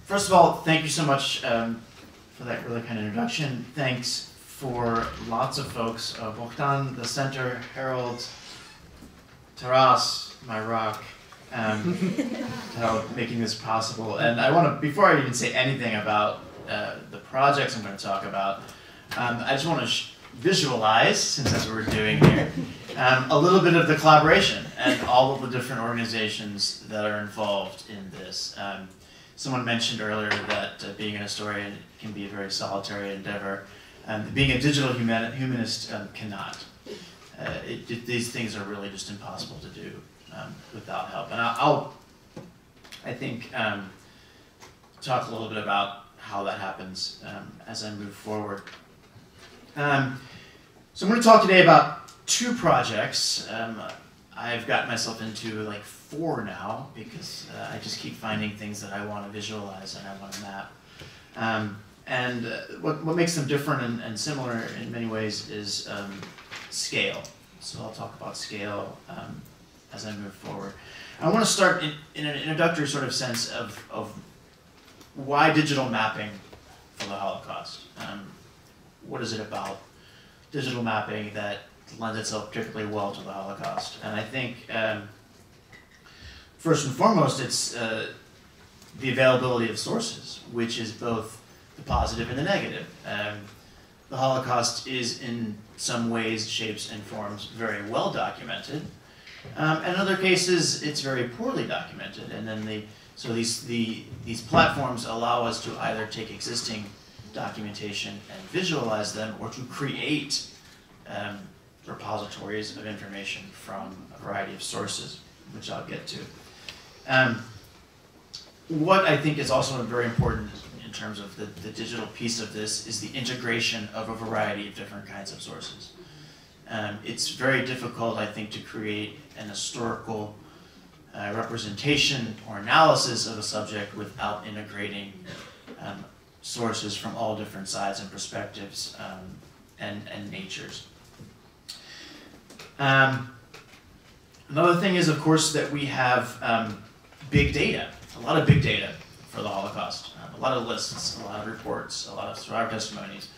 First of all, thank you so much for that really kind of introduction. Thanks for lots of folks, Bogdan, the center, Harold, Taras, my rock, making this possible. And I want to, before I even say anything about the projects I'm going to talk about, I just want to visualize, since that's what we're doing here, a little bit of the collaboration and all of the different organizations that are involved in this. Someone mentioned earlier that being an historian can be a very solitary endeavor. Being a digital humanist cannot. These things are really just impossible to do without help. And I think, talk a little bit about how that happens as I move forward. So I'm going to talk today about two projects. I've got myself into like 4 now because I just keep finding things that I want to visualize and I want to map. And what makes them different and similar in many ways is scale. So I'll talk about scale as I move forward. I want to start in an introductory sort of sense of why digital mapping for the Holocaust. What is it about digital mapping that lends itself particularly well to the Holocaust? And I think first and foremost, it's the availability of sources, which is both the positive and the negative. The Holocaust is in some ways, shapes, and forms very well documented. And in other cases, it's very poorly documented. And then these platforms allow us to either take existing documentation and visualize them, or to create repositories of information from a variety of sources, which I'll get to. What I think is also very important in terms of the digital piece of this is the integration of a variety of different kinds of sources. It's very difficult, I think, to create an historical representation or analysis of a subject without integrating sources from all different sides and perspectives and natures. Another thing is, of course, that we have big data, a lot of big data for the Holocaust, a lot of lists, a lot of reports, a lot of survivor testimonies.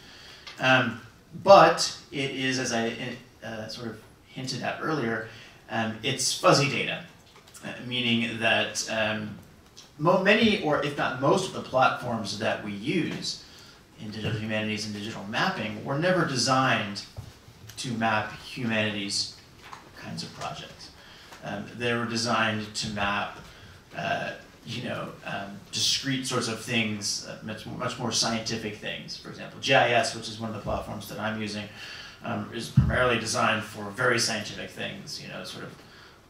But it is, as I sort of hinted at earlier, it's fuzzy data, meaning that many, or if not most, of the platforms that we use in digital humanities and digital mapping were never designed to map humanities kinds of projects. They were designed to map, discrete sorts of things, much more scientific things. For example, GIS, which is one of the platforms that I'm using, is primarily designed for very scientific things, sort of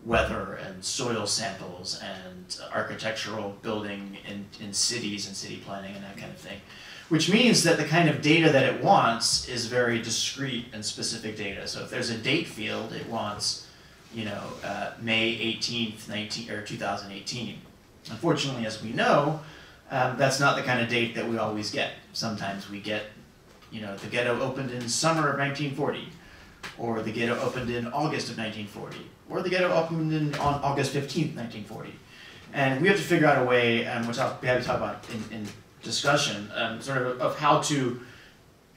weather and soil samples and architectural building in cities and city planning and that kind of thing. Which means that the kind of data that it wants is very discrete and specific data. So if there's a date field, it wants, May 18th, 2018. Unfortunately, as we know, that's not the kind of date that we always get. Sometimes we get, the ghetto opened in summer of 1940, or the ghetto opened in August of 1940, or the ghetto opened on August 15th, 1940. And we have to figure out a way, which I'll be happy to talk about in discussion, sort of how to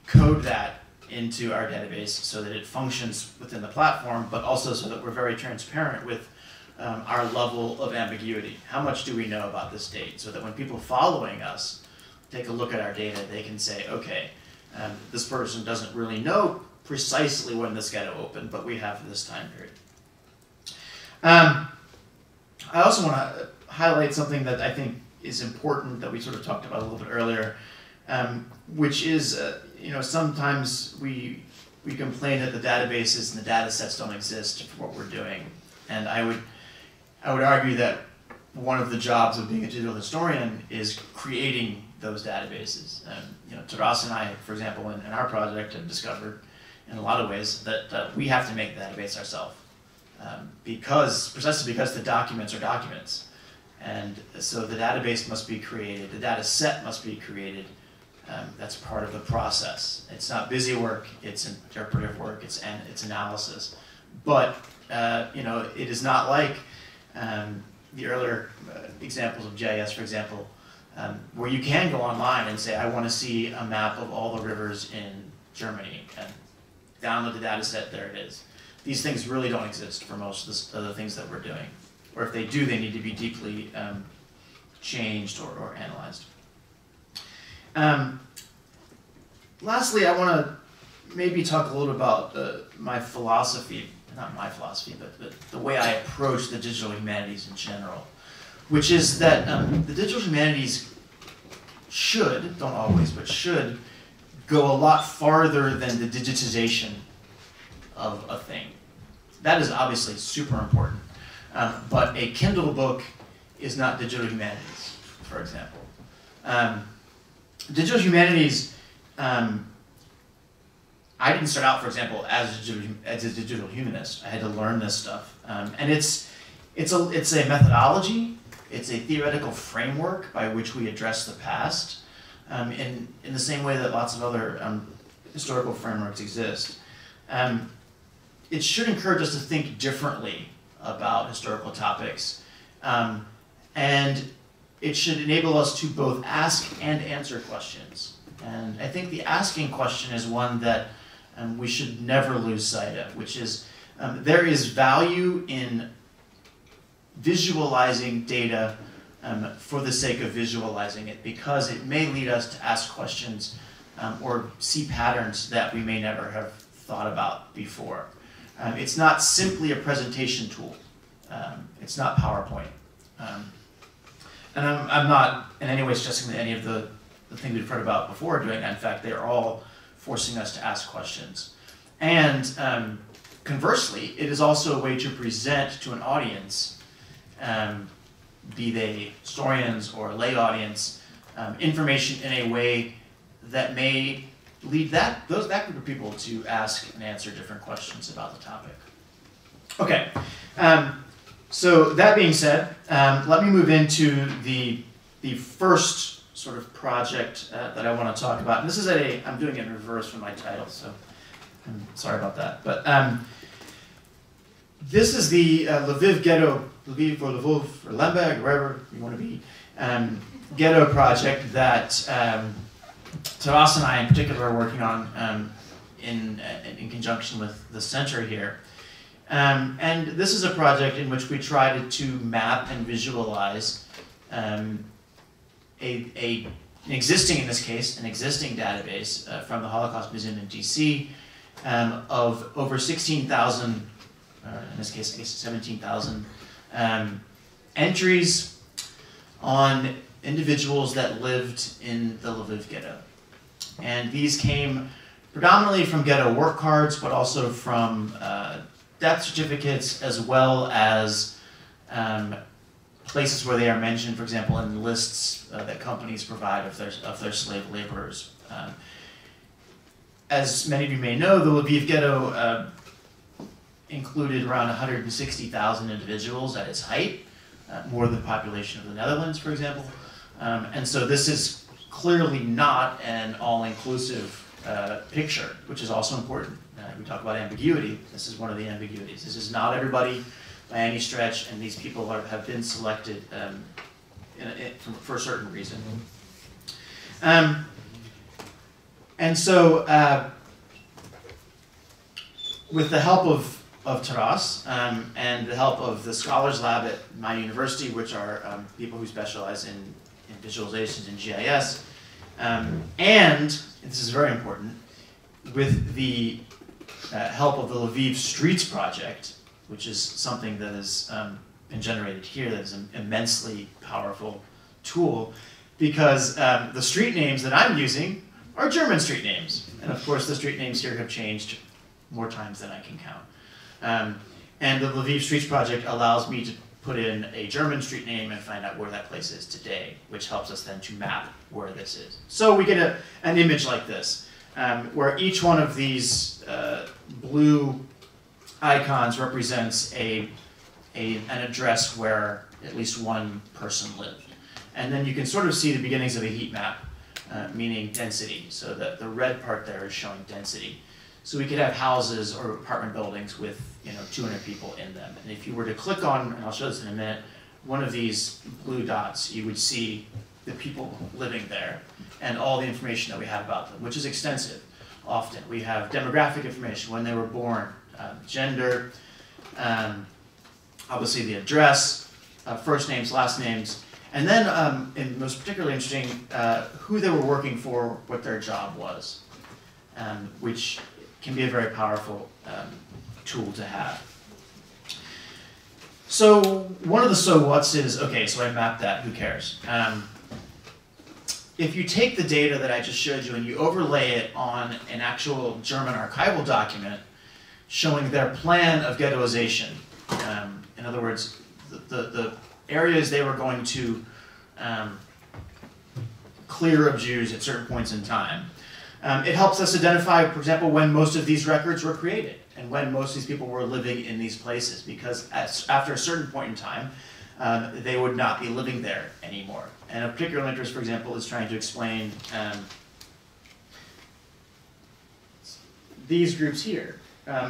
code that into our database so that it functions within the platform, but also so that we're very transparent with our level of ambiguity. How much do we know about this date? So that when people following us take a look at our data, they can say, okay, this person doesn't really know precisely when this ghetto opened, but we have this time period. I also want to highlight something that I think is important that we sort of talked about a little bit earlier, which is, sometimes we complain that the databases and the data sets don't exist for what we're doing. And I would argue that one of the jobs of being a digital historian is creating those databases. Taras and I, for example, in our project have discovered in a lot of ways that we have to make the database ourselves. Precisely because the documents are documents. And so the database must be created, the data set must be created. That's part of the process. It's not busy work, it's interpretive work, it's analysis. But it is not like the earlier examples of GIS, for example, where you can go online and say, I want to see a map of all the rivers in Germany, and download the data set, there it is. These things really don't exist for most of the things that we're doing. Or if they do, they need to be deeply changed or analyzed. Lastly, I want to maybe talk a little about my philosophy, not my philosophy, but the way I approach the digital humanities in general, which is that the digital humanities should, don't always, but should go a lot farther than the digitization of a thing. That is obviously super important. But a Kindle book is not digital humanities, for example. Digital humanities, I didn't start out, for example, as a digital humanist. I had to learn this stuff. And it's a methodology, it's a theoretical framework by which we address the past, in the same way that lots of other historical frameworks exist. It should encourage us to think differently about historical topics, and it should enable us to both ask and answer questions. And I think the asking question is one that we should never lose sight of, which is there is value in visualizing data for the sake of visualizing it, because it may lead us to ask questions or see patterns that we may never have thought about before. It's not simply a presentation tool. It's not PowerPoint. And I'm not in any way suggesting that any of the things we've heard about before are doing that. In fact, they are all forcing us to ask questions. And conversely, it is also a way to present to an audience, be they historians or a lay audience, information in a way that may lead that group of people to ask and answer different questions about the topic. Okay, so that being said, let me move into the first sort of project that I want to talk about. And this is I'm doing it in reverse from my title, so I'm sorry about that. But this is the Lviv ghetto, Lviv or Lvov or Lemberg, wherever you want to be, ghetto project that Taras and I in particular are working on in conjunction with the center here. And this is a project in which we tried to map and visualize an existing database from the Holocaust Museum in DC of over 16,000, in this case I guess 17,000 entries on individuals that lived in the Lviv ghetto. And these came predominantly from ghetto work cards, but also from death certificates, as well as places where they are mentioned, for example, in lists that companies provide of their slave laborers. As many of you may know, the Lviv ghetto included around 160,000 individuals at its height, more than the population of the Netherlands, for example. And so this is clearly not an all-inclusive picture, which is also important. We talk about ambiguity. This is one of the ambiguities. This is not everybody by any stretch, and these people have been selected for a certain reason. And so with the help of Taras and the help of the Scholars Lab at my university, which are people who specialize in visualizations in GIS, and this is very important, with the help of the Lviv Streets Project, which is something that has been generated here that is an immensely powerful tool, because the street names that I'm using are German street names. And of course the street names here have changed more times than I can count. And the Lviv Streets Project allows me to put in a German street name and find out where that place is today, which helps us then to map where this is. So we get an image like this, where each one of these blue icons represents an address where at least one person lived. And then you can sort of see the beginnings of a heat map, meaning density. So that the red part there is showing density. So we could have houses or apartment buildings with 200 people in them. And if you were to click on, and I'll show this in a minute, one of these blue dots, you would see the people living there and all the information that we have about them, which is extensive often. We have demographic information, when they were born, gender, obviously the address, first names, last names, and then, and most particularly interesting, who they were working for, what their job was, which can be a very powerful tool to have. So one of the so what's is, okay, so I mapped that, who cares? If you take the data that I just showed you and you overlay it on an actual German archival document showing their plan of ghettoization, in other words, the areas they were going to clear of Jews at certain points in time, it helps us identify, for example, when most of these records were created and when most of these people were living in these places, because after a certain point in time, they would not be living there anymore. And of particular interest, for example, is trying to explain these groups here,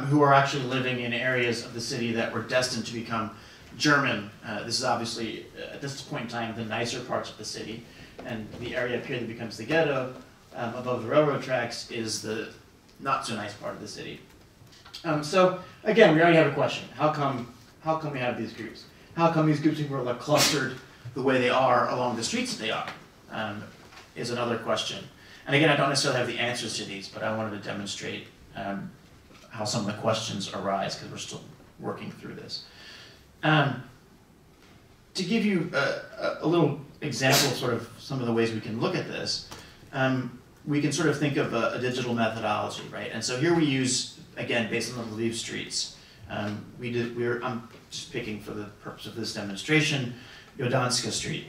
who are actually living in areas of the city that were destined to become German. This is obviously, at this point in time, the nicer parts of the city. And the area up here that becomes the ghetto, above the railroad tracks, is the not so nice part of the city. So again, we already have a question. How come we have these groups? How come these groups are like clustered the way they are along the streets that they are, is another question. And again, I don't necessarily have the answers to these, but I wanted to demonstrate how some of the questions arise, because we're still working through this. To give you a little example of sort of some of the ways we can look at this, we can sort of think of a digital methodology, right? And so here we use, again, based on the Lviv streets, I'm just picking for the purpose of this demonstration, Yodanska Street.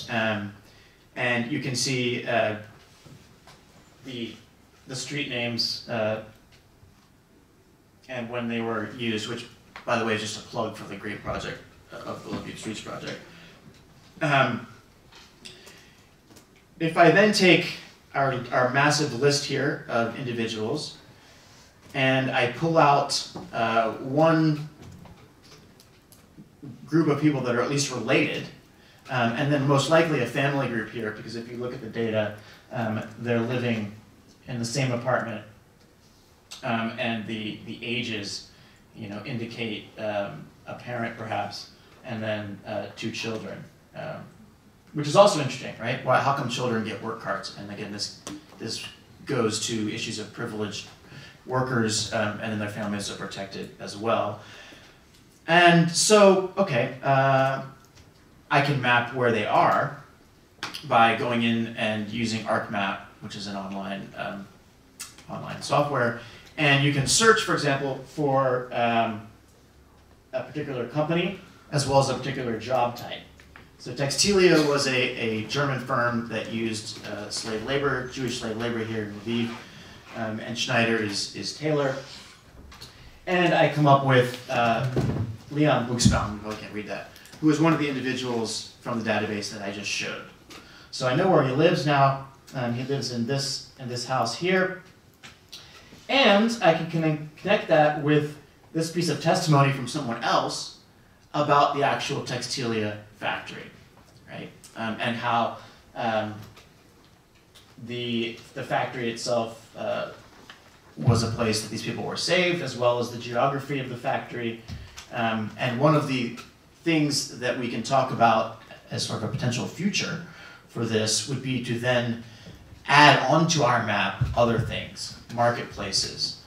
And you can see the street names and when they were used, which, by the way, is just a plug for the great project of the Lviv Streets project. If I then take our massive list here of individuals, and I pull out one group of people that are at least related, and then most likely a family group here, because if you look at the data, they're living in the same apartment, and the ages, indicate a parent perhaps, and then 2 children, which is also interesting, right? Why? How come children get work cards? And again, this goes to issues of privileged workers, and then their families are protected as well. And so, okay, I can map where they are by going in and using ArcMap, which is an online software. And you can search, for example, for a particular company as well as a particular job type. So Textilia was a German firm that used slave labor, Jewish slave labor here in Lviv, and Schneider is tailor. And I come up with Leon Buchsbaum, you probably can't read that, who is one of the individuals from the database that I just showed. So I know where he lives now. He lives in this house here. And I can connect that with this piece of testimony from someone else about the actual Textilia factory, right? And how the factory itself was a place that these people were saved, as well as the geography of the factory. And one of the things that we can talk about as sort of a potential future for this would be to then add onto our map other things, marketplaces,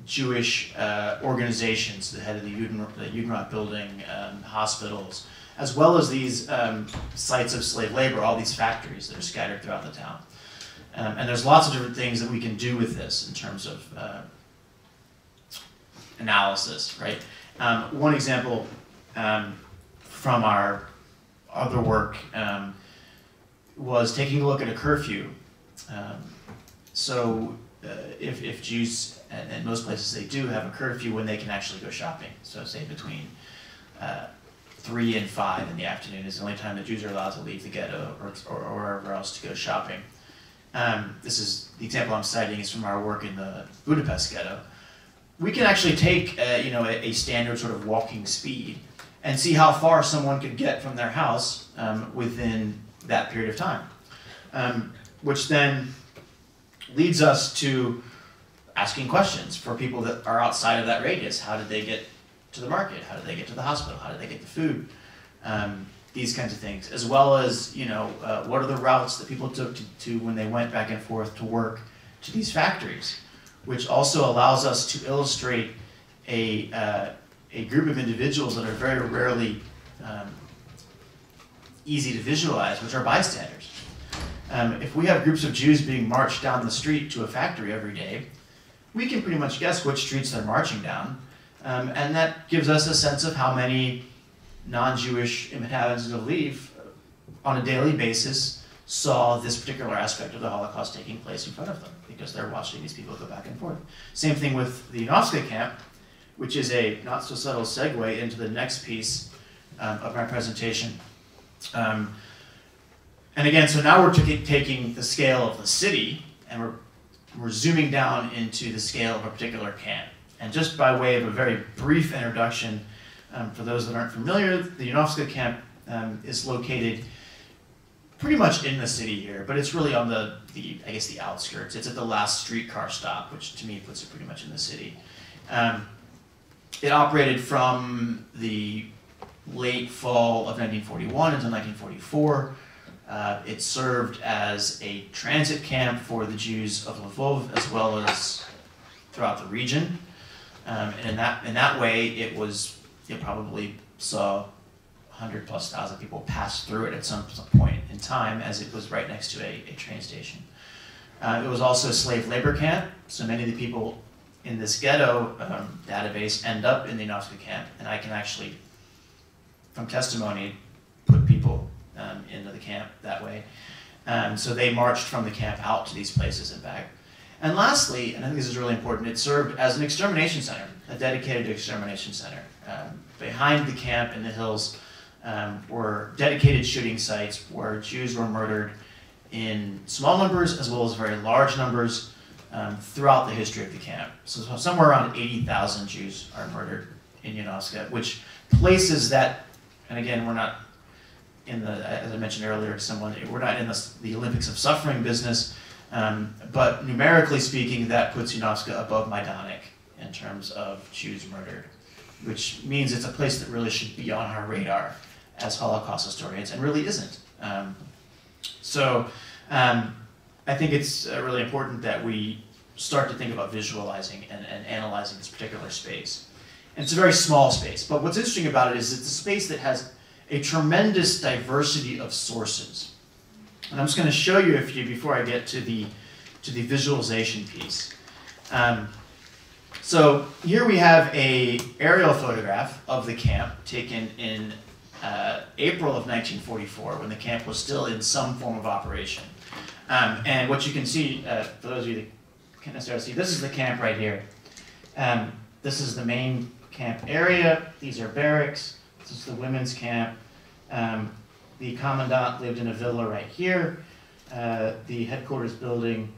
Jewish organizations, the head of the Judenrat building, hospitals, as well as these sites of slave labor, all these factories that are scattered throughout the town. And there's lots of different things that we can do with this in terms of analysis, right? One example from our other work was taking a look at a curfew. So if Jews, and in most places they do have a curfew when they can actually go shopping. So say between 3 and 5 in the afternoon is the only time that Jews are allowed to leave the ghetto or wherever else to go shopping. This is the example I'm citing is from our work in the Budapest ghetto. We can actually take a standard sort of walking speed and see how far someone could get from their house within that period of time. Which then leads us to asking questions for people that are outside of that radius. How did they get to the market? How did they get to the hospital? How did they get the food? These kinds of things, as well as, you know, what are the routes that people took to when they went back and forth to work to these factories, which also allows us to illustrate a group of individuals that are very rarely easy to visualize, which are bystanders. If we have groups of Jews being marched down the street to a factory every day, we can pretty much guess which streets they're marching down, and that gives us a sense of how many non-Jewish inhabitants of Lviv on a daily basis saw this particular aspect of the Holocaust taking place in front of them, because they're watching these people go back and forth. Same thing with the Yanovska camp, which is a not so subtle segue into the next piece of my presentation. And again, so now we're taking the scale of the city, and we're zooming down into the scale of a particular camp. And just by way of a very brief introduction, for those that aren't familiar, the Yanovska camp is located pretty much in the city here, but it's really on I guess the outskirts. It's at the last streetcar stop, which to me puts it pretty much in the city. It operated from the late fall of 1941 until 1944. It served as a transit camp for the Jews of Lviv, as well as throughout the region. And in that way, it probably saw 100,000+ people pass through it at some point in time, as it was right next to a train station. It was also a slave labor camp, so many of the people in this ghetto database end up in the Yanovska camp, and I can actually, from testimony, put people into the camp that way. So they marched from the camp out to these places and back. And lastly, and I think this is really important, it served as an extermination center, a dedicated extermination center. Behind the camp in the hills were dedicated shooting sites where Jews were murdered in small numbers as well as very large numbers throughout the history of the camp. So somewhere around 80,000 Jews are murdered in Yanovska, which places that, and again, we're not in the, as I mentioned earlier to someone, we're not in the Olympics of suffering business, but numerically speaking, that puts Yanovska above Majdanek in terms of Jews murdered, which means it's a place that really should be on our radar as Holocaust historians, and really isn't. I think it's really important that we start to think about visualizing and analyzing this particular space. And it's a very small space, but what's interesting about it is it's a space that has a tremendous diversity of sources. And I'm just going to show you a few before I get to the visualization piece. So here we have an aerial photograph of the camp taken in April of 1944, when the camp was still in some form of operation. And what you can see, for those of you that can't necessarily see, this is the camp right here. This is the main camp area. These are barracks. This is the women's camp. The commandant lived in a villa right here. The headquarters building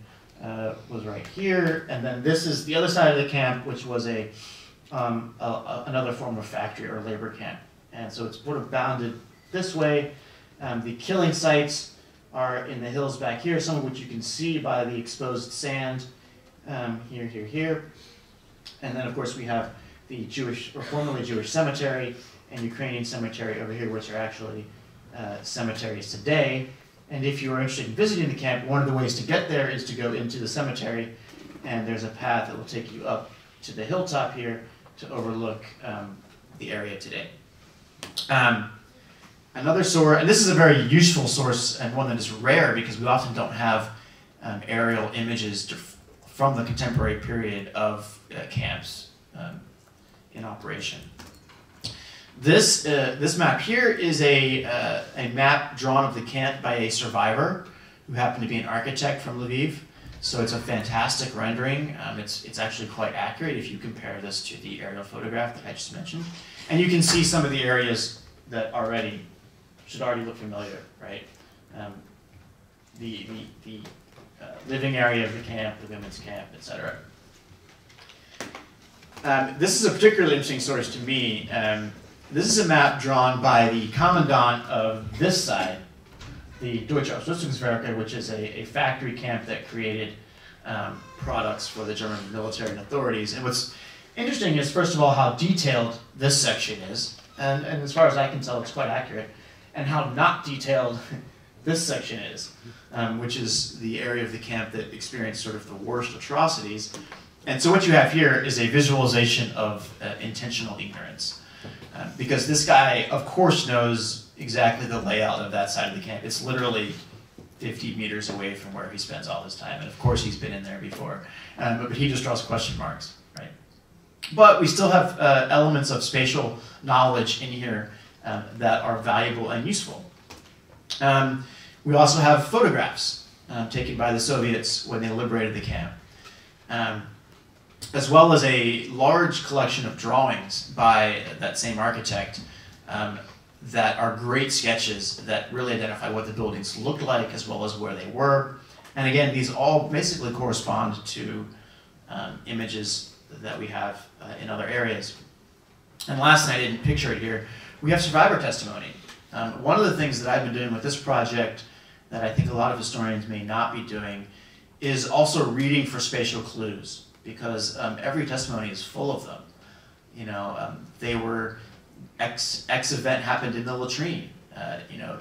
was right here. And then this is the other side of the camp, which was another form of factory or labor camp. And so it's sort of bounded this way. The killing sites are in the hills back here, some of which you can see by the exposed sand here. And then, of course, we have the Jewish, or formerly Jewish cemetery and Ukrainian cemetery over here, which are actually cemeteries today. And if you are interested in visiting the camp, one of the ways to get there is to go into the cemetery, and there's a path that will take you up to the hilltop here to overlook the area today. Another source, and this is a very useful source and one that is rare because we often don't have aerial images from the contemporary period of camps in operation. This map here is a map drawn of the camp by a survivor who happened to be an architect from Lviv. So it's a fantastic rendering. It's actually quite accurate if you compare this to the aerial photograph that I just mentioned. And you can see some of the areas that should already look familiar, right? The living area of the camp, the women's camp, etc. This is a particularly interesting source to me. this is a map drawn by the commandant of this side, the Deutsche Ausrüstungswerke, which is a factory camp that created products for the German military and authorities. And what's interesting is, first of all, how detailed this section is. And as far as I can tell, it's quite accurate. And how not detailed this section is, which is the area of the camp that experienced sort of the worst atrocities. And so what you have here is a visualization of intentional ignorance. Because this guy, of course, knows exactly the layout of that side of the camp. It's literally 50 meters away from where he spends all his time. And of course, he's been in there before. But he just draws question marks, right? But we still have elements of spatial knowledge in here that are valuable and useful. We also have photographs taken by the Soviets when they liberated the camp, as well as a large collection of drawings by that same architect that are great sketches that really identify what the buildings looked like as well as where they were. And again, these all basically correspond to images that we have in other areas. And last, and I didn't picture it here, we have survivor testimony. One of the things that I've been doing with this project that I think a lot of historians may not be doing is also reading for spatial clues, because every testimony is full of them. You know, they were, X event happened in the latrine. You know,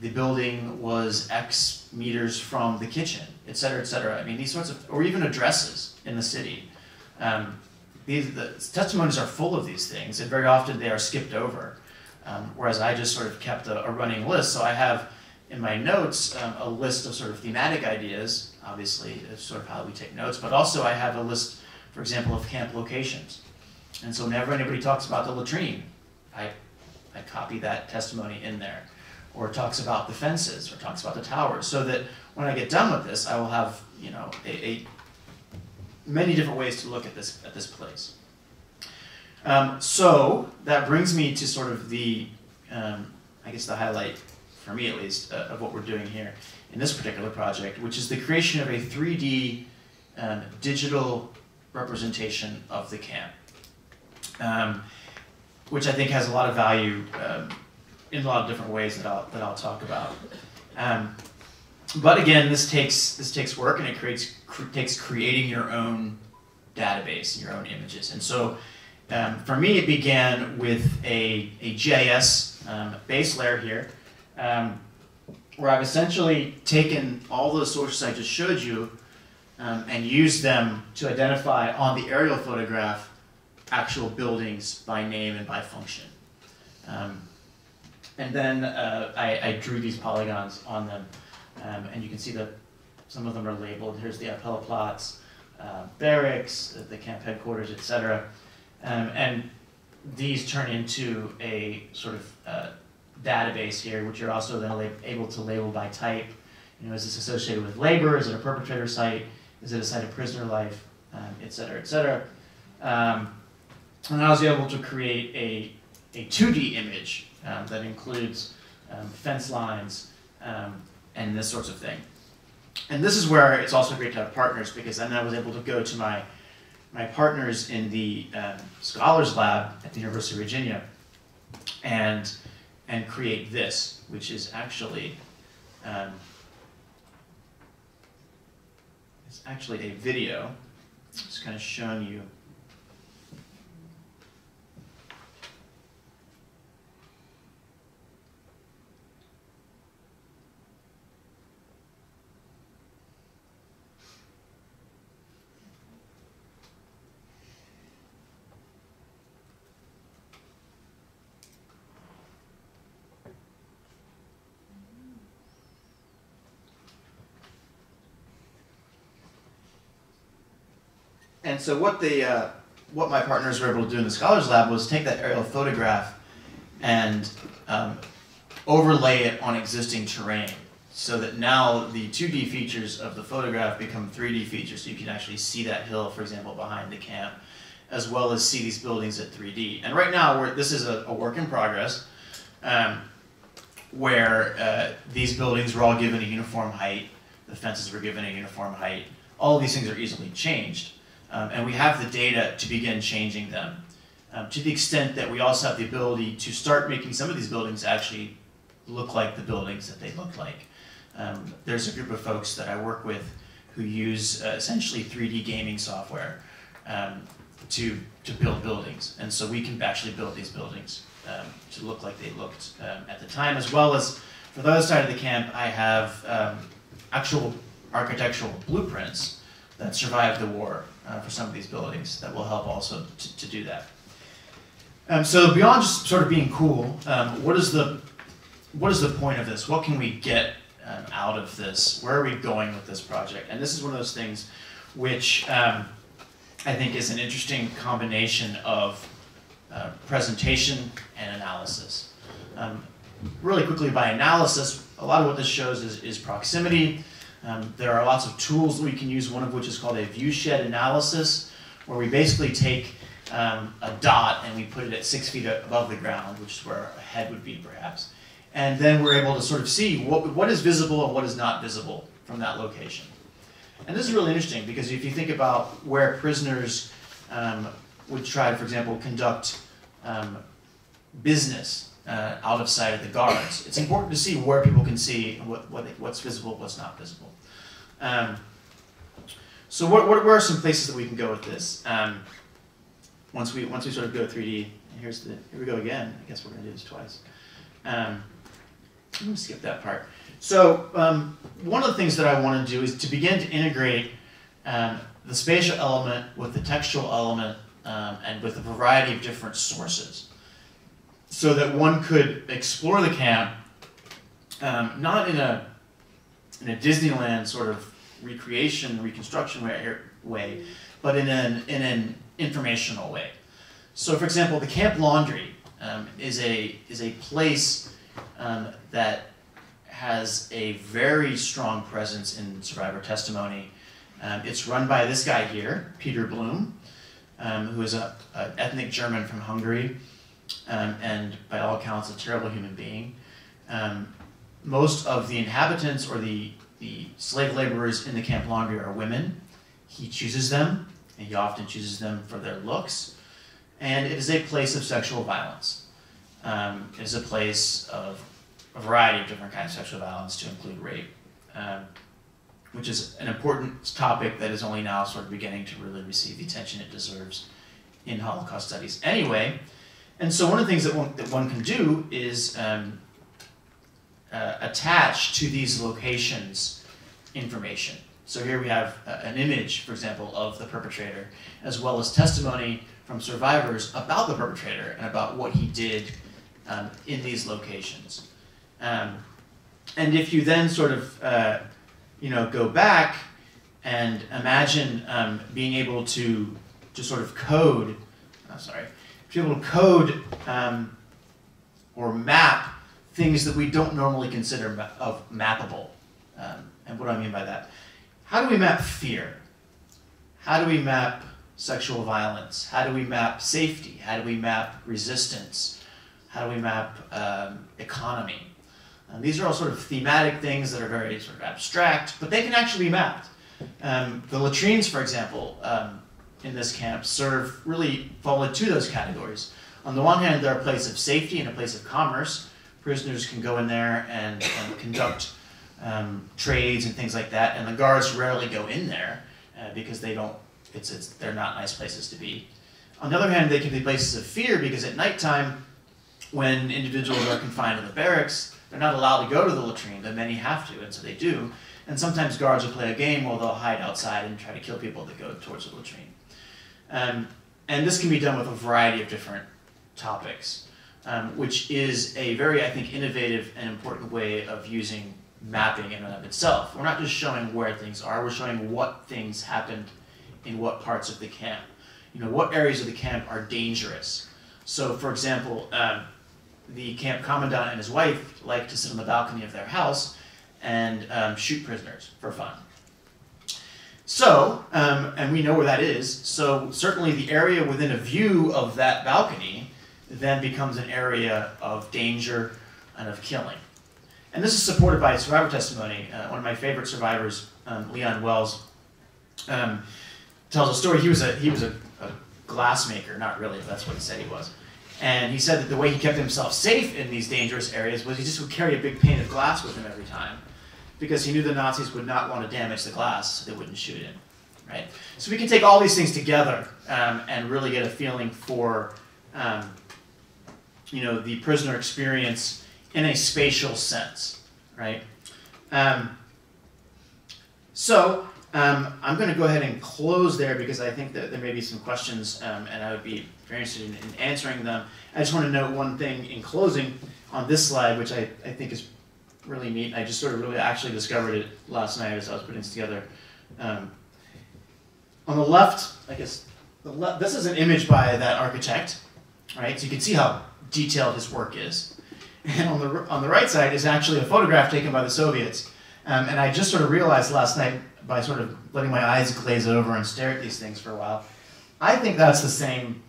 the building was X meters from the kitchen, et cetera, et cetera. I mean, these sorts of, or even addresses in the city. The testimonies are full of these things, and very often they are skipped over. Whereas I just sort of kept a running list. So I have in my notes a list of sort of thematic ideas, obviously, it's sort of how we take notes, but also I have a list, for example, of camp locations. And so whenever anybody talks about the latrine, I copy that testimony in there. Or talks about the fences, or talks about the towers, so that when I get done with this, I will have, you know, many different ways to look at this place. So that brings me to sort of the, I guess the highlight, for me at least, of what we're doing here in this particular project, which is the creation of a 3D digital representation of the camp, which I think has a lot of value in a lot of different ways that I'll talk about. But again, this takes work, and it takes creating your own database, your own images. And so for me, it began with a GIS base layer here, where I've essentially taken all those sources I just showed you and used them to identify on the aerial photograph actual buildings by name and by function. And then I drew these polygons on them, and you can see that some of them are labeled. Here's the Appellplatz, barracks, the camp headquarters, etc. And these turn into a sort of database here, which you're also then able to label by type. You know, is this associated with labor? Is it a perpetrator site? Is it a site of prisoner life? Et cetera, et cetera. And I was able to create a 2D image that includes fence lines and this sorts of thing. And this is where it's also great to have partners, because then I was able to go to my partners in the Scholars Lab at the University of Virginia and create this, which is actually it's actually a video. Just kind of showing you. And so what my partners were able to do in the Scholars Lab was take that aerial photograph and overlay it on existing terrain, so that now the 2D features of the photograph become 3D features, so you can actually see that hill, for example, behind the camp, as well as see these buildings at 3D. And right now, this is a work in progress, where these buildings were all given a uniform height, the fences were given a uniform height. All of these things are easily changed. And we have the data to begin changing them. to the extent that we also have the ability to start making some of these buildings actually look like the buildings that they look like. There's a group of folks that I work with who use essentially 3D gaming software to build buildings. And so we can actually build these buildings to look like they looked at the time, as well as for the other side of the camp, I have actual architectural blueprints that survived the war for some of these buildings that will help also to do that. So beyond just sort of being cool, what is the point of this? What can we get out of this? Where are we going with this project? And this is one of those things which I think is an interesting combination of presentation and analysis. Really quickly, by analysis, a lot of what this shows is proximity. There are lots of tools that we can use, one of which is called a viewshed analysis, where we basically take a dot and we put it at 6 feet above the ground, which is where a head would be perhaps. And then we're able to sort of see what is visible and what is not visible from that location. And this is really interesting because if you think about where prisoners would try to, for example, conduct business out of sight of the guards, it's important to see where people can see what's visible, what's not visible. So where are some places that we can go with this? Once we sort of go 3D, and here we go again. I guess we're going to do this twice. I'm going to skip that part. So one of the things that I want to do is to begin to integrate the spatial element with the textual element and with a variety of different sources, so that one could explore the camp not in a Disneyland sort of reconstruction way, but in an informational way. So, for example, the camp laundry is a place that has a very strong presence in survivor testimony. It's run by this guy here, Peter Blum, who is an ethnic German from Hungary, and by all accounts a terrible human being. Most of the inhabitants or the slave laborers in the camp laundry are women. He chooses them, and he often chooses them for their looks. And it is a place of sexual violence. It is a place of a variety of different kinds of sexual violence, to include rape, which is an important topic that is only now sort of beginning to really receive the attention it deserves in Holocaust studies anyway. And so one of the things that one can do is attach to these locations information. So here we have an image, for example, of the perpetrator, as well as testimony from survivors about the perpetrator and about what he did in these locations. And if you then sort of go back and imagine being able to sort of code, to be able to code or map things that we don't normally consider mappable. And what do I mean by that? How do we map fear? How do we map sexual violence? How do we map safety? How do we map resistance? How do we map economy? These are all sort of thematic things that are very sort of abstract, but they can actually be mapped. The latrines, for example, in this camp fall into those categories. On the one hand, they're a place of safety and a place of commerce. Prisoners can go in there and conduct trades and things like that, and the guards rarely go in there because they're not nice places to be. On the other hand, they can be places of fear because at nighttime, when individuals are confined in the barracks, they're not allowed to go to the latrine, but many have to, and so they do. And sometimes guards will play a game where they'll hide outside and try to kill people that go towards the latrine. And this can be done with a variety of different topics, which is a very, I think, innovative and important way of using mapping in and of itself. We're not just showing where things are, we're showing what things happened in what parts of the camp. What areas of the camp are dangerous. So, for example, the camp commandant and his wife like to sit on the balcony of their house and shoot prisoners for fun. So, and we know where that is, so certainly the area within a view of that balcony then becomes an area of danger and of killing. And this is supported by survivor testimony. One of my favorite survivors, Leon Wells, tells a story. He was a glassmaker, not really, but that's what he said he was. And he said that the way he kept himself safe in these dangerous areas was he just would carry a big pane of glass with him every time, because he knew the Nazis would not want to damage the glass, so they wouldn't shoot him, right? So we can take all these things together and really get a feeling for, you know, the prisoner experience in a spatial sense, right? I'm going to go ahead and close there because I think that there may be some questions, and I would be very interested in answering them. I just want to note one thing in closing on this slide, which I think is really neat. I just sort of really actually discovered it last night as I was putting this together. On the left, I guess, this is an image by that architect, right? So you can see how detailed his work is. And on the right side is actually a photograph taken by the Soviets. And I just sort of realized last night, by sort of letting my eyes glaze over and stare at these things for a while, I think that's the same,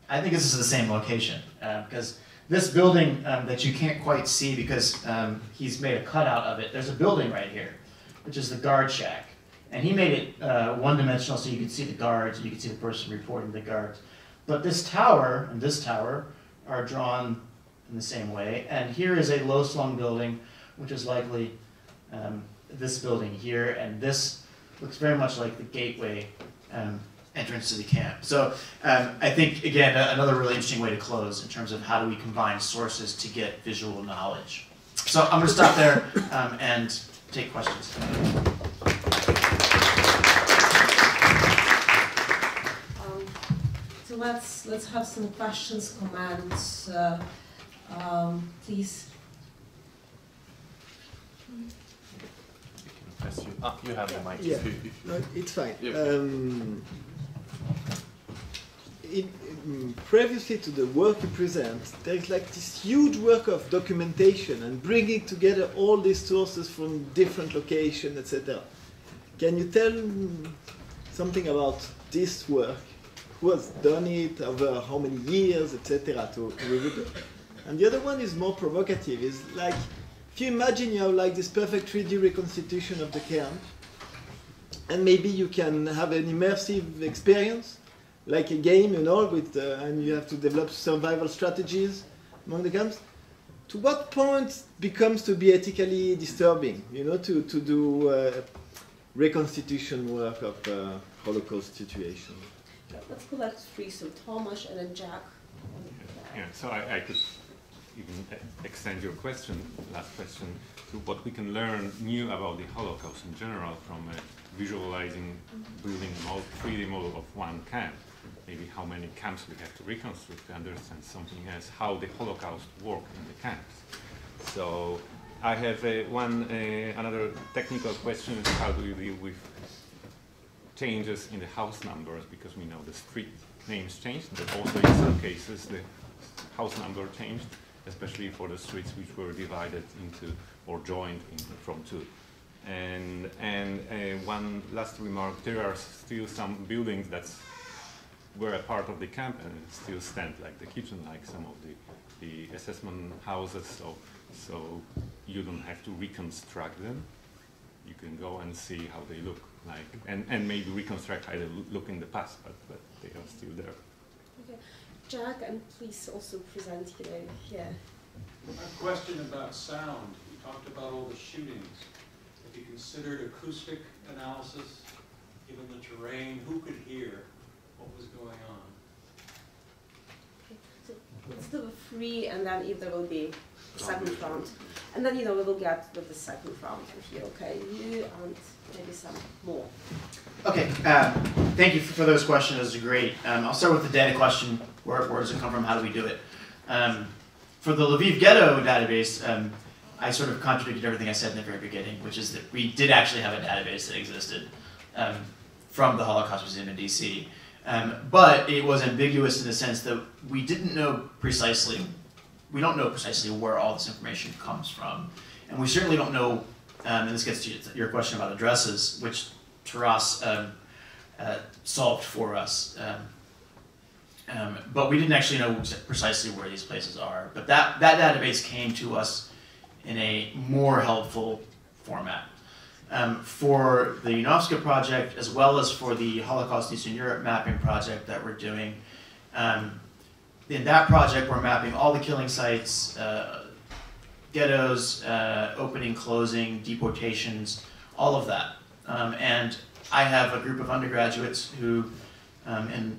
I think this is the same location. Because this building that you can't quite see because he's made a cutout of it, there's a building right here, which is the guard shack. And he made it one-dimensional so you could see the guards, you could see the person reporting the guards. But this tower and this tower are drawn in the same way. And here is a low-slung building, which is likely this building here, and this looks very much like the gateway entrance to the camp. So I think, again, another really interesting way to close in terms of how do we combine sources to get visual knowledge. So I'm going to stop there and take questions. So let's have some questions, comments, please. You have the mic. Yeah, no, it's fine. Previously to the work you present, there's like this huge work of documentation and bringing together all these sources from different locations, etc. Can you tell something about this work? Who has done it, over how many years, etc. to review it? And the other one is more provocative. Is like, if you imagine you have like this perfect 3D reconstitution of the camp, and maybe you can have an immersive experience, like a game, you know, with and you have to develop survival strategies among the camps. To what point becomes to be ethically disturbing, you know, to do reconstitution work of Holocaust situation? Let's collect three, so Tomasz and then Jack. Yeah, so I could even extend your question, last question, to what we can learn new about the Holocaust in general from visualizing, building a 3D model of one camp. Maybe how many camps we have to reconstruct to understand something else, how the Holocaust worked in the camps. So I have another technical question is how do you deal with changes in the house numbers, because we know the street names changed, but also in some cases the house number changed, especially for the streets which were divided into or joined from two. And one last remark, there are still some buildings that were a part of the camp and still stand, like the kitchen, like some of the assessment houses, so you don't have to reconstruct them. You can go and see how they look like, and maybe reconstruct how they look in the past, but they are still there. Okay, Jack, and please also present, you know, here. A question about sound. You talked about all the shootings. Have you considered acoustic analysis, given the terrain? Who could hear what was going on? Okay, so let's do 3, and then if there will be a second round. And then, you know, we will get with the second round here, okay? You and maybe some more. Okay, thank you for those questions. Those are great. I'll start with the data question. Where does it come from? How do we do it? For the Lviv ghetto database, I sort of contradicted everything I said in the very beginning, which is that we did actually have a database that existed from the Holocaust Museum in DC. But it was ambiguous in the sense that we didn't know precisely, we don't know precisely where all this information comes from. And we certainly don't know, and this gets to your question about addresses, which Taras solved for us. But we didn't actually know precisely where these places are. But that database came to us in a more helpful format. for the UNOFSCA project, as well as for the Holocaust Eastern Europe mapping project that we're doing. In that project, we're mapping all the killing sites, ghettos, opening, closing, deportations, all of that. And I have a group of undergraduates who, in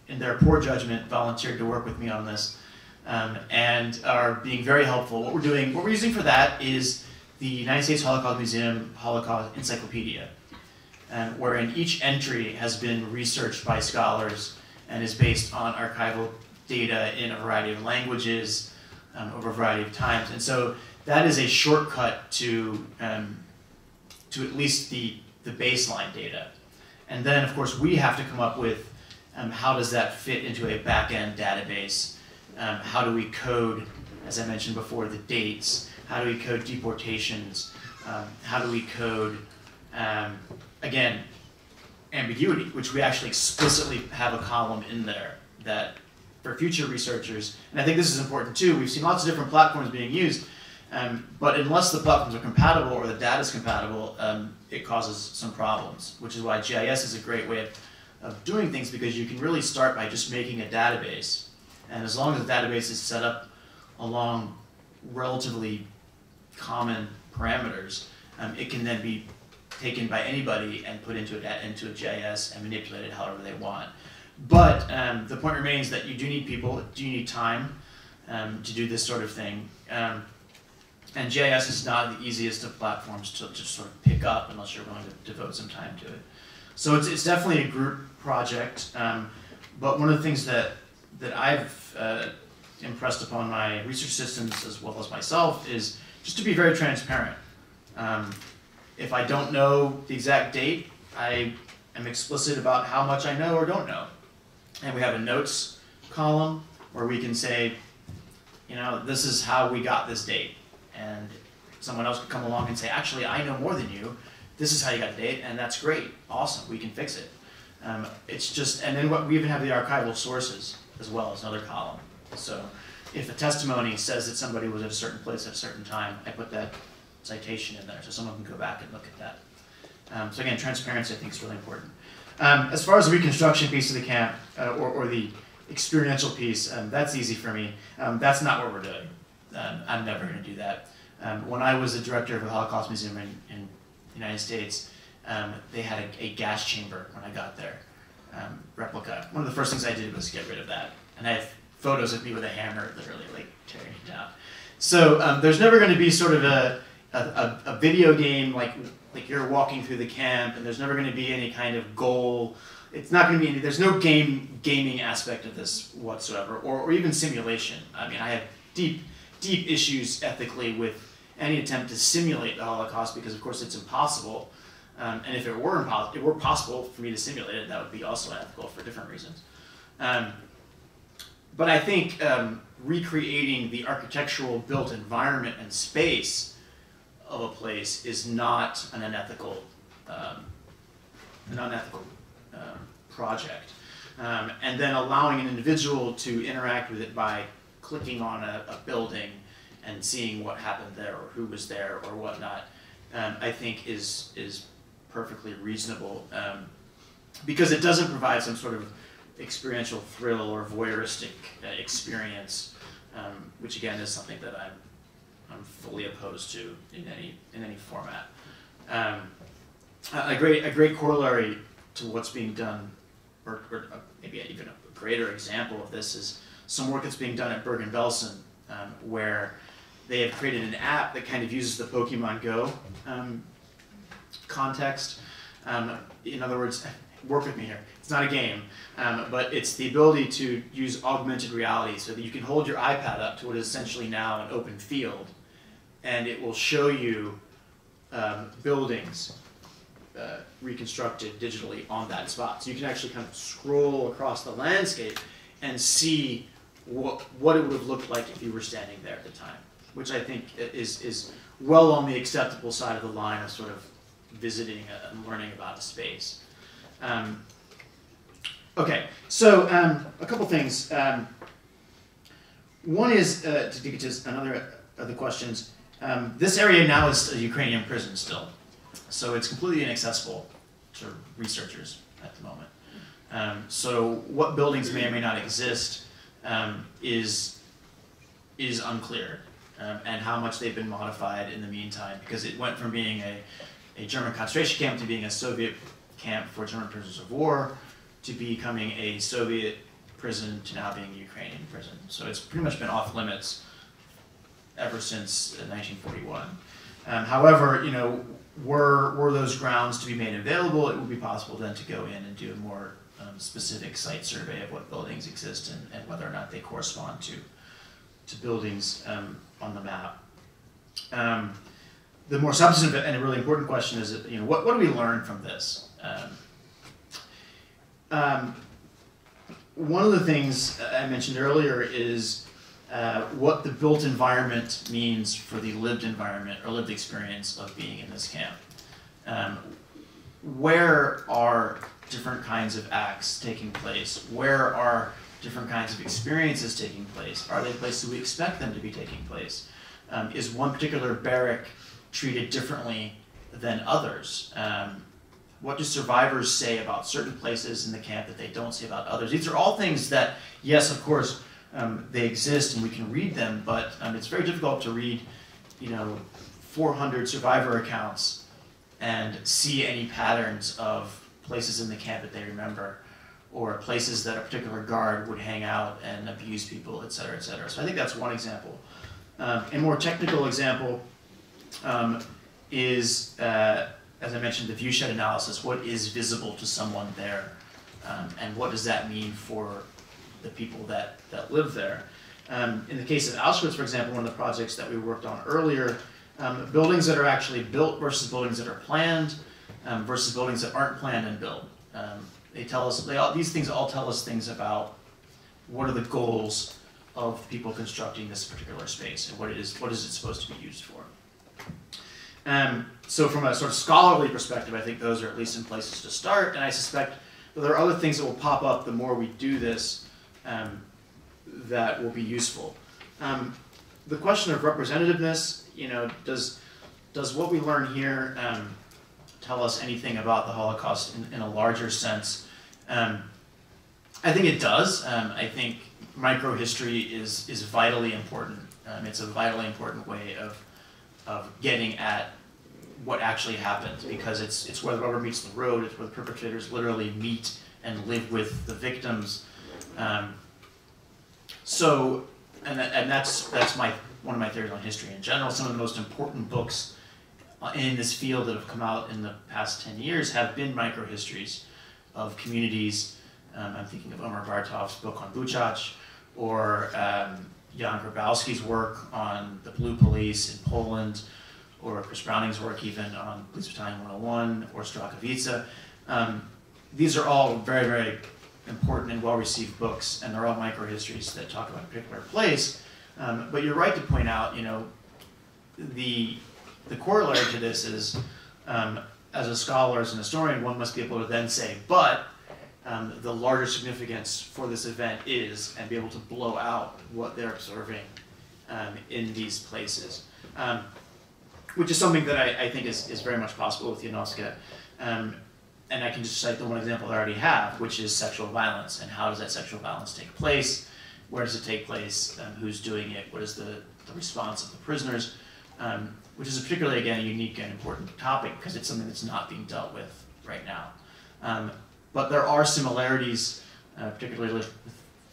their poor judgment, volunteered to work with me on this, and are being very helpful. What we're using for that is the United States Holocaust Museum Holocaust Encyclopedia, wherein each entry has been researched by scholars and is based on archival data in a variety of languages over a variety of times. And so that is a shortcut to at least the baseline data. And then, of course, we have to come up with how does that fit into a back-end database? How do we code, as I mentioned before, the dates? How do we code deportations? How do we code, again, ambiguity, which we actually explicitly have a column in there that for future researchers, and I think this is important too, we've seen lots of different platforms being used, but unless the platforms are compatible or the data is compatible, it causes some problems, which is why GIS is a great way of doing things, because you can really start by just making a database, and as long as the database is set up along relatively common parameters, it can then be taken by anybody and put into a GIS and manipulated however they want. But the point remains that you do need people, you need time to do this sort of thing. And GIS is not the easiest of platforms to just sort of pick up unless you're willing to devote some time to it. So it's definitely a group project, but one of the things that I've impressed upon my research assistants as well as myself is just to be very transparent. If I don't know the exact date, I am explicit about how much I know or don't know. And we have a notes column where we can say, you know, this is how we got this date. And someone else could come along and say, actually, I know more than you. This is how you got the date, and that's great. Awesome, we can fix it. It's just, and then we even have the archival sources as well as another column. So if a testimony says that somebody was at a certain place at a certain time, I put that citation in there so someone can go back and look at that. So again, transparency I think is really important. As far as the reconstruction piece of the camp, or the experiential piece, that's easy for me. That's not what we're doing. I'm never going to do that. When I was the director of the Holocaust Museum in the United States, they had a gas chamber when I got there, replica. One of the first things I did was get rid of that. And I have photos of me with a hammer literally like tearing it down. So there's never going to be sort of a video game like you're walking through the camp, and there's never going to be any kind of goal. It's not going to be any, there's no gaming aspect of this whatsoever, or even simulation. I mean, I have deep issues ethically with any attempt to simulate the Holocaust, because of course it's impossible. And if it were possible for me to simulate it, that would be also unethical for different reasons. But I think recreating the architectural built environment and space of a place is not an unethical project. And then allowing an individual to interact with it by clicking on a building and seeing what happened there or who was there or whatnot, I think is perfectly reasonable, because it doesn't provide some sort of experiential thrill or voyeuristic experience, which again is something that I'm fully opposed to in any format. A great corollary to what's being done, or maybe even a greater example of this, is some work that's being done at Bergen-Belsen, where they have created an app that kind of uses the Pokemon Go context. In other words, work with me here. It's not a game, but it's the ability to use augmented reality so that you can hold your iPad up to what is essentially now an open field, and it will show you buildings reconstructed digitally on that spot. So you can actually kind of scroll across the landscape and see what it would have looked like if you were standing there at the time, which I think is well on the acceptable side of the line of sort of visiting and learning about a space. Okay, so a couple things. One is, to get to another of the questions, This area now is a Ukrainian prison still, so it's completely inaccessible to researchers at the moment. So what buildings may or may not exist is unclear, and how much they've been modified in the meantime, because it went from being a German concentration camp to being a Soviet camp for German prisoners of war, to becoming a Soviet prison, to now being a Ukrainian prison. So it's pretty much been off limits ever since 1941. However, you know, were those grounds to be made available, it would be possible then to go in and do a more specific site survey of what buildings exist and whether or not they correspond to buildings on the map. The more substantive and a really important question is, you know, what do we learn from this? One of the things I mentioned earlier is what the built environment means for the lived environment or lived experience of being in this camp. Where are different kinds of acts taking place? Where are different kinds of experiences taking place? Are they places we expect them to be taking place? Is one particular barrack treated differently than others? What do survivors say about certain places in the camp that they don't say about others? These are all things that, yes, of course, they exist and we can read them, but it's very difficult to read, you know, 400 survivor accounts and see any patterns of places in the camp that they remember, or places that a particular guard would hang out and abuse people, et cetera, et cetera. So I think that's one example. A more technical example is, as I mentioned, the viewshed analysis. What is visible to someone there? And what does that mean for the people that live there? In the case of Auschwitz, for example, one of the projects that we worked on earlier, buildings that are actually built versus buildings that are planned versus buildings that aren't planned and built. They tell us, these things all tell us things about what are the goals of people constructing this particular space and what is it supposed to be used for. So from a sort of scholarly perspective, I think those are at least some places to start, and I suspect that there are other things that will pop up the more we do this that will be useful. The question of representativeness, you know, does what we learn here tell us anything about the Holocaust in a larger sense? I think it does. I think microhistory is vitally important. It's a vitally important way of getting at what actually happened, because it's where the rubber meets the road. It's where the perpetrators literally meet and live with the victims. And that's one of my theories on history in general. Some of the most important books in this field that have come out in the past 10 years have been microhistories of communities. I'm thinking of Omar Bartov's book on Buchach, or Jan Grabowski's work on the Blue Police in Poland, or Chris Browning's work even on Police Battalion 101, or Strachowicza. These are all very, very important and well-received books, and they're all microhistories that talk about a particular place. But you're right to point out, you know, the corollary to this is, as a scholar, as an historian, one must be able to then say, but the larger significance for this event is, and be able to blow out what they're observing in these places. Which is something that I think is very much possible with Janowska. And I can just cite the one example I already have, which is sexual violence. And how does that sexual violence take place? Where does it take place? Who's doing it? What is the response of the prisoners? Which is particularly, again, a unique and important topic, because it's something that's not being dealt with right now. But there are similarities, particularly with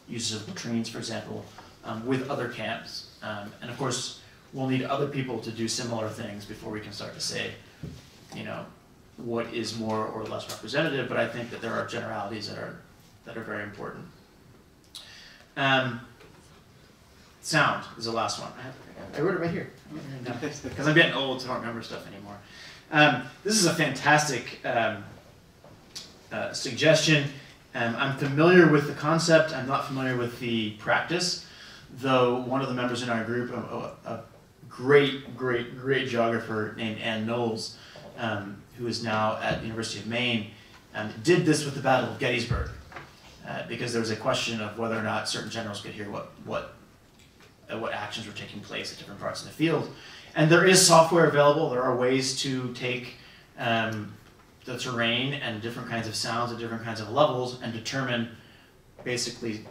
uses of latrines, for example, with other camps. And of course, we'll need other people to do similar things before we can start to say, you know, what is more or less representative. But I think that there are generalities that are very important. Sound is the last one. I wrote it right here, because I'm getting old, so I don't remember stuff anymore. This is a fantastic suggestion. I'm familiar with the concept. I'm not familiar with the practice, though one of the members in our group, a great geographer named Ann Knowles, who is now at the University of Maine, did this with the Battle of Gettysburg, because there was a question of whether or not certain generals could hear what actions were taking place at different parts of the field. And there is software available. There are ways to take the terrain and different kinds of sounds at different kinds of levels and determine basically,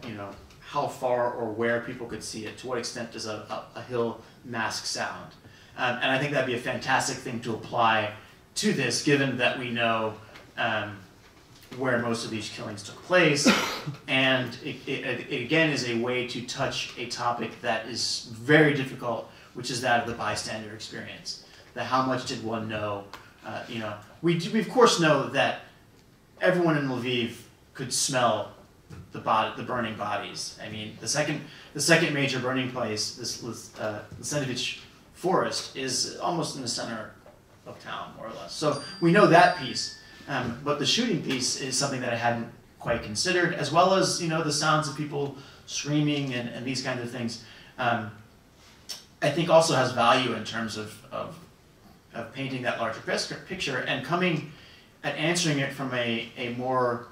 how far or where people could see it. To what extent does a hill mask sound? And I think that'd be a fantastic thing to apply to this, given that we know where most of these killings took place. And it again is a way to touch a topic that is very difficult, which is that of the bystander experience. That how much did one know? We of course know that everyone in Lviv could smell the burning bodies. I mean, the second major burning place, this Lsenovich Forest, is almost in the center of town, more or less. So we know that piece, but the shooting piece is something that I hadn't quite considered, as well as the sounds of people screaming and these kinds of things. I think also has value in terms of painting that larger picture and coming at answering it from a more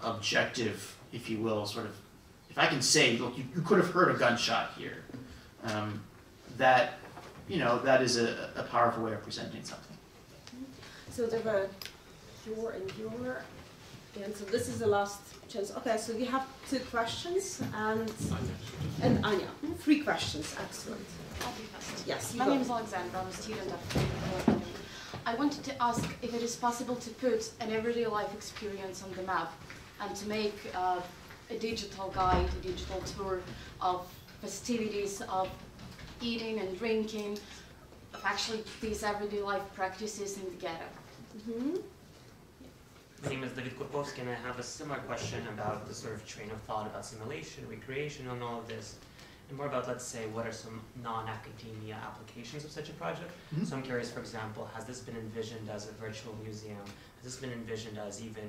objective, if you will, sort of, if I can say, look, you could have heard a gunshot here. That is a powerful way of presenting something. So there were your and so this is the last chance. Okay, so we have 2 questions and Anya. 3 questions, excellent. I'll be fast. Yes. My name is Alexandra. I'm a student at I wanted to ask if it is possible to put an everyday life experience on the map and to make a digital guide, a digital tour of festivities, of eating and drinking, of actually these everyday life practices in the ghetto. Mm-hmm. My name is David Kurkowski, and I have a similar question about the sort of train of thought about simulation, recreation, and all of this, and more about, let's say, what are some non-academia applications of such a project. Mm-hmm. So I'm curious, for example, has this been envisioned as a virtual museum? Has this been envisioned as even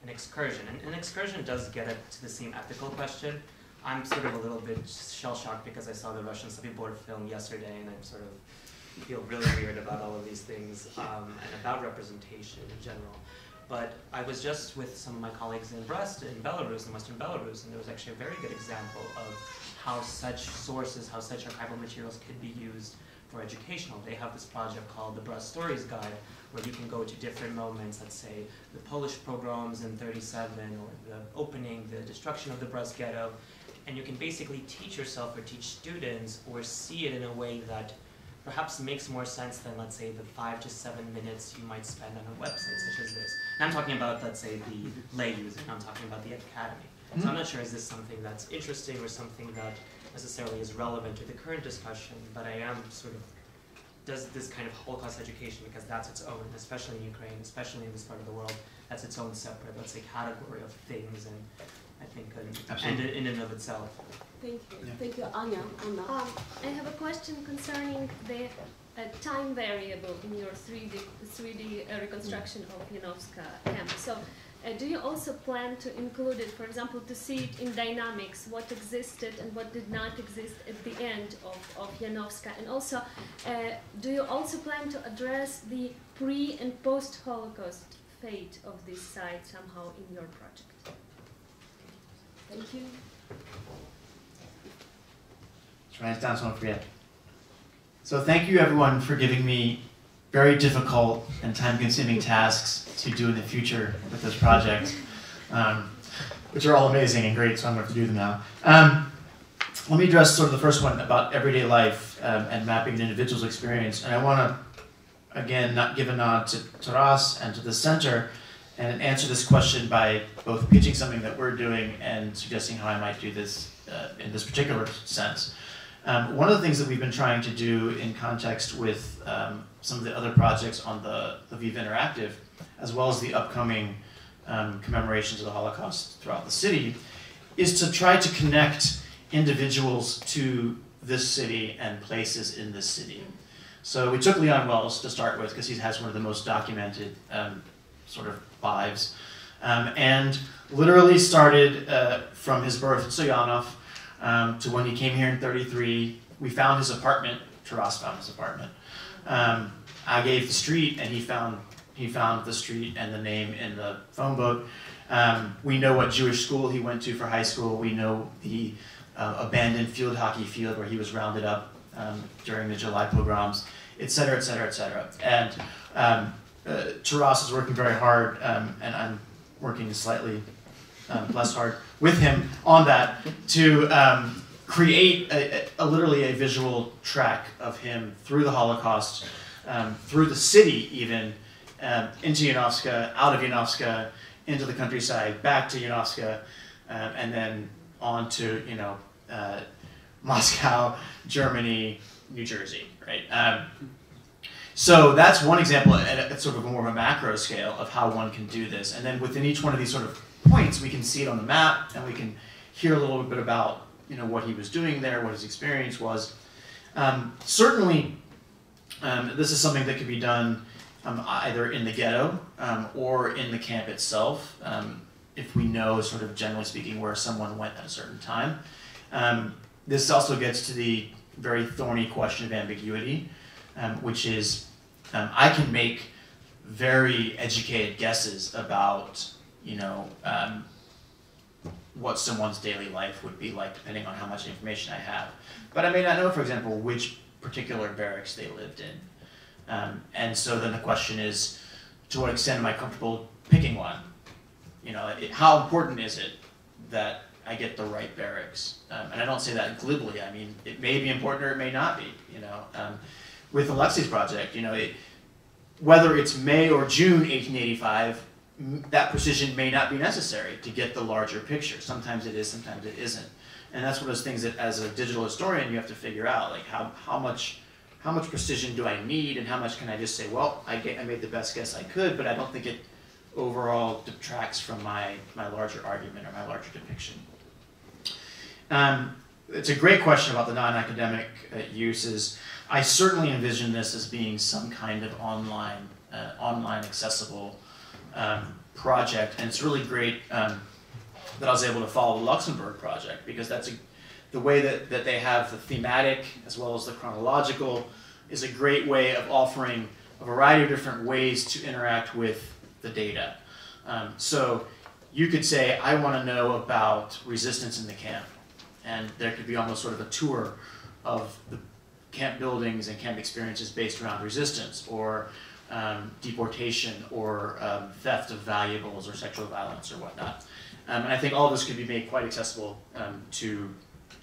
an excursion? And an excursion does get at to the same ethical question. I'm sort of a little bit shell-shocked because I saw the Russian Sobibor film yesterday, and I sort of feel really weird about all of these things and about representation in general. But I was just with some of my colleagues in Brest, in Belarus, in Western Belarus, and there was actually a very good example of how such sources, how such archival materials could be used for educational. They have this project called the Brest Stories Guide, where you can go to different moments, let's say the Polish pogroms in '37, or the opening, the destruction of the Brest ghetto, and you can basically teach yourself or teach students or see it in a way that perhaps makes more sense than, let's say, the 5 to 7 minutes you might spend on a website such as this. And I'm talking about, let's say, the lay user, and I'm talking about the academy. So I'm not sure, is this something that's interesting or something that necessarily is relevant to the current discussion, but I am sort of, does this kind of Holocaust education, because that's its own, especially in Ukraine, especially in this part of the world, that's its own separate, let's say, category of things, and I think in and of itself. Thank you. Yeah. Thank you, Anya. I have a question concerning the time variable in your 3D reconstruction of Janovska camp. So, do you also plan to include it, for example, to see it in dynamics, what existed and what did not exist at the end of Janovska? And also, do you also plan to address the pre- and post-Holocaust fate of this site somehow in your project? Thank you. Write down so I don't forget. So thank you everyone for giving me very difficult and time-consuming tasks to do in the future with this project, which are all amazing and great, so I'm going to have to do them now. Let me address sort of the first one about everyday life and mapping an individual's experience. And I want to, again, give a nod to Taras and to the center and answer this question by both pitching something that we're doing and suggesting how I might do this in this particular sense. One of the things that we've been trying to do in context with some of the other projects on the Lviv Interactive, as well as the upcoming commemorations of the Holocaust throughout the city, is to try to connect individuals to this city and places in this city. So we took Leon Wells to start with because he has one of the most documented sort of lives, and literally started from his birth in Soyanov to when he came here in '33. We found his apartment. Taras found his apartment. I gave the street, and he found the street and the name in the phone book. We know what Jewish school he went to for high school. We know the abandoned field hockey field where he was rounded up during the July pogroms, et cetera, et cetera, et cetera. And Taras is working very hard, and I'm working slightly less hard with him on that to create literally a visual track of him through the Holocaust, through the city even, into Yanovska, out of Yanovska, into the countryside, back to Yanovska, and then on to, you know, Moscow, Germany, New Jersey, right? So that's one example at sort of a more of a macro scale of how one can do this. And then within each one of these sort of points, we can see it on the map, and we can hear a little bit about, you know, what he was doing there, what his experience was. Certainly, this is something that could be done either in the ghetto or in the camp itself, if we know, sort of generally speaking, where someone went at a certain time. This also gets to the very thorny question of ambiguity, which is I can make very educated guesses about, you know, what someone's daily life would be like depending on how much information I have. But I may not know, for example, which particular barracks they lived in. And so then the question is, to what extent am I comfortable picking one? You know, how important is it that I get the right barracks? And I don't say that glibly. I mean, it may be important or it may not be, you know. With Alexei's project, you know, whether it's May or June 1885, that precision may not be necessary to get the larger picture. Sometimes it is, sometimes it isn't. And that's one of those things that as a digital historian you have to figure out, like how much precision do I need, and how much can I just say, well, I made the best guess I could, but I don't think it overall detracts from my larger argument or my larger depiction. It's a great question about the non-academic uses. I certainly envision this as being some kind of online accessible project, and it's really great that I was able to follow the Luxembourg project, because that's the way that they have the thematic as well as the chronological is a great way of offering a variety of different ways to interact with the data. So you could say, I want to know about resistance in the camp, and there could be almost sort of a tour of the camp buildings and camp experiences based around resistance, or deportation, or theft of valuables, or sexual violence, or whatnot. And I think all this could be made quite accessible to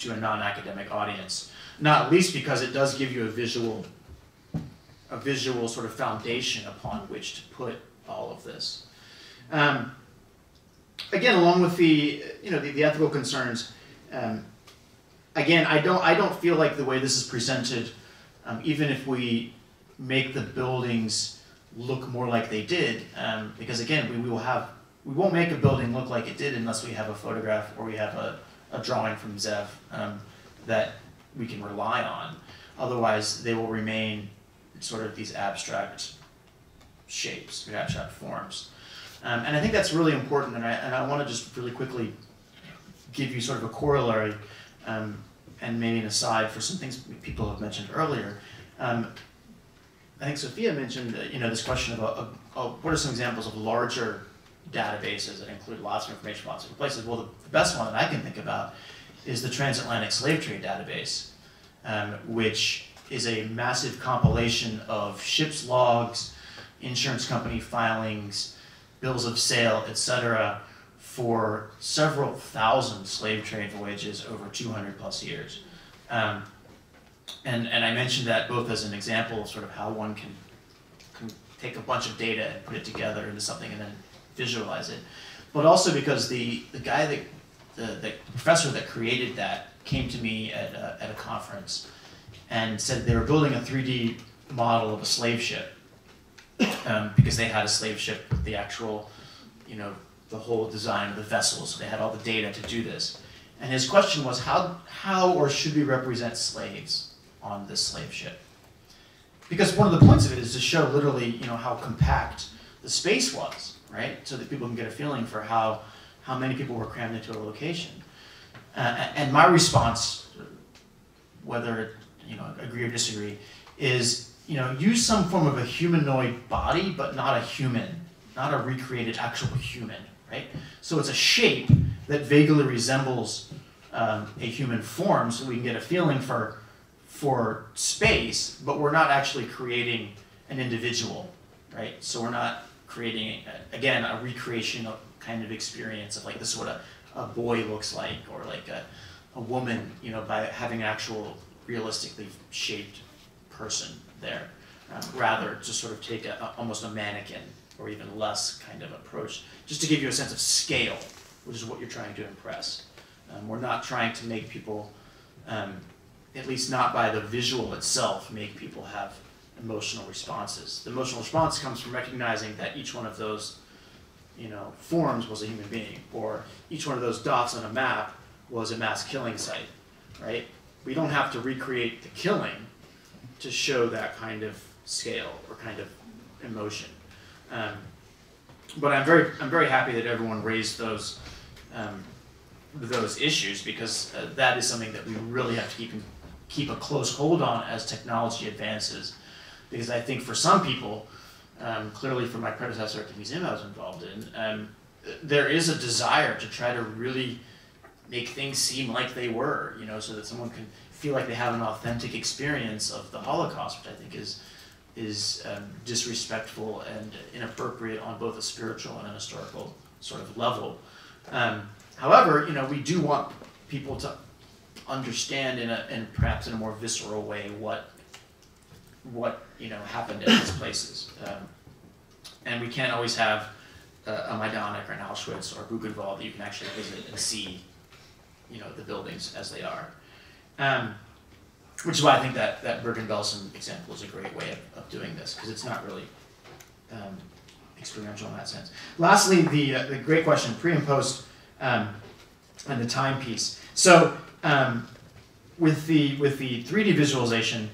a non-academic audience, not least because it does give you a visual sort of foundation upon which to put all of this. Again, along with the ethical concerns, again, I don't feel like the way this is presented, even if we make the buildings look more like they did, because again, we won't make a building look like it did unless we have a photograph or we have a drawing from Zev that we can rely on. Otherwise, they will remain sort of these abstract shapes, abstract forms. And I think that's really important, and I want to just really quickly give you sort of a corollary and maybe an aside for some things people have mentioned earlier. I think Sophia mentioned this question of what are some examples of larger databases that include lots of information, lots of places. Well, the best one that I can think about is the Transatlantic Slave Trade Database, which is a massive compilation of ships' logs, insurance company filings, bills of sale, etc., for several thousand slave trade voyages over 200 plus years. And I mentioned that both as an example of sort of how one can take a bunch of data and put it together into something and then visualize it, but also because the professor that created that came to me at a conference and said they were building a 3D model of a slave ship because they had a slave ship with the actual, the whole design of the vessel, so they had all the data to do this. And his question was, how or should we represent slaves on this slave ship? Because one of the points of it is to show literally, how compact the space was, right? So that people can get a feeling for how many people were crammed into a location. And my response, whether agree or disagree, is use some form of a humanoid body, but not a human, not a recreated actual human, right? So it's a shape that vaguely resembles a human form, so we can get a feeling for for space, but we're not actually creating an individual, right? So we're not creating, again, a recreational kind of experience of like this is what a boy looks like, or like a woman, you know, by having an actual realistically shaped person there. Rather to sort of take almost a mannequin or even less kind of approach, just to give you a sense of scale, which is what you're trying to impress. We're not trying to make people, at least not by the visual itself, make people have emotional responses. The emotional response comes from recognizing that each one of those, you know, forms was a human being, or each one of those dots on a map was a mass killing site, right? We don't have to recreate the killing to show that kind of scale or kind of emotion. But I'm very happy that everyone raised those issues, because that is something that we really have to keep a close hold on as technology advances. Because I think for some people, clearly for my predecessor at the museum I was involved in, there is a desire to try to really make things seem like they were, you know, so that someone can feel like they have an authentic experience of the Holocaust, which I think is disrespectful and inappropriate on both a spiritual and an historical sort of level. However, you know, we do want people to understand in perhaps in a more visceral way what you know happened at these places, and we can't always have a Majdanek or an Auschwitz or Buchenwald that you can actually visit and see, you know, the buildings as they are. Which is why I think that Bergen-Belsen example is a great way of doing this, because it's not really experiential in that sense. Lastly, the great question, pre and post, and the timepiece. So with the 3D visualization,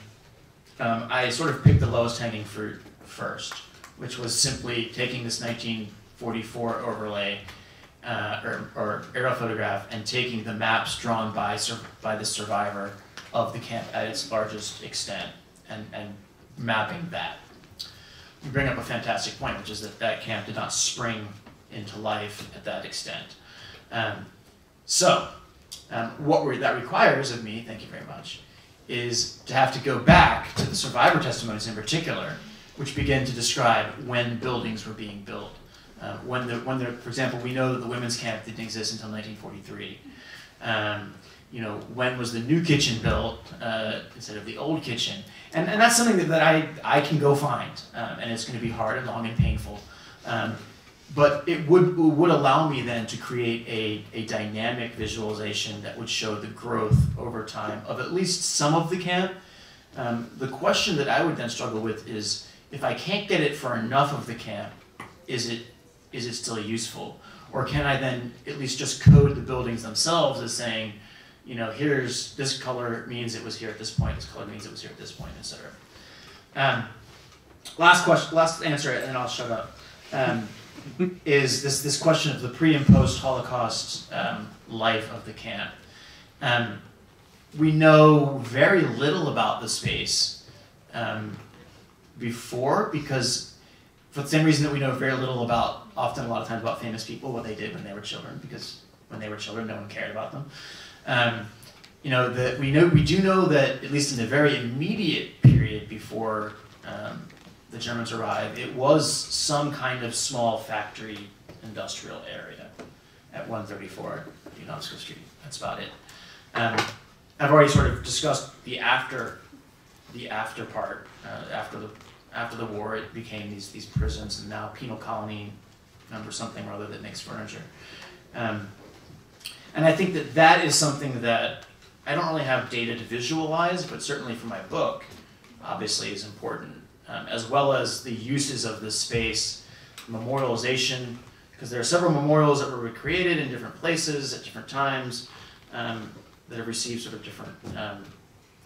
I sort of picked the lowest hanging fruit first, which was simply taking this 1944 overlay or aerial photograph and taking the maps drawn by the survivor of the camp at its largest extent and mapping that. You bring up a fantastic point, which is that camp did not spring into life at that extent. What that requires of me, thank you very much, is to have to go back to the survivor testimonies in particular, which begin to describe when buildings were being built. For example, we know that the women's camp didn't exist until 1943. You know, when was the new kitchen built instead of the old kitchen? And that's something that I can go find, and it's going to be hard and long and painful. But it would allow me then to create a dynamic visualization that would show the growth over time of at least some of the camp. The question that I would then struggle with is, if I can't get it for enough of the camp, is it still useful? Or can I then at least just code the buildings themselves as saying, you know, here's this color means it was here at this point, this color means it was here at this point, etc. Last answer, and then I'll shut up. Is this question of the pre and post Holocaust life of the camp. We know very little about the space before, because for the same reason that we know very little about, often a lot of times, about famous people, what they did when they were children, because when they were children no one cared about them. You know, that we do know that at least in the very immediate period before the Germans arrived, it was some kind of small factory industrial area at 134 UNESCO Street. That's about it. I've already sort of discussed the after part. After the war, it became these prisons, and now penal colony number something or other that makes furniture. And I think that is something that I don't really have data to visualize, but certainly for my book, obviously is important, as well as the uses of this space, memorialization, because there are several memorials that were recreated in different places at different times that have received sort of different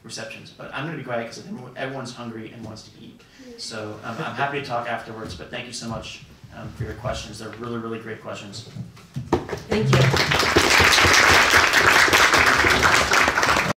receptions. But I'm going to be quiet because everyone's hungry and wants to eat. So I'm happy to talk afterwards, but thank you so much for your questions. They're really, really great questions. Thank you.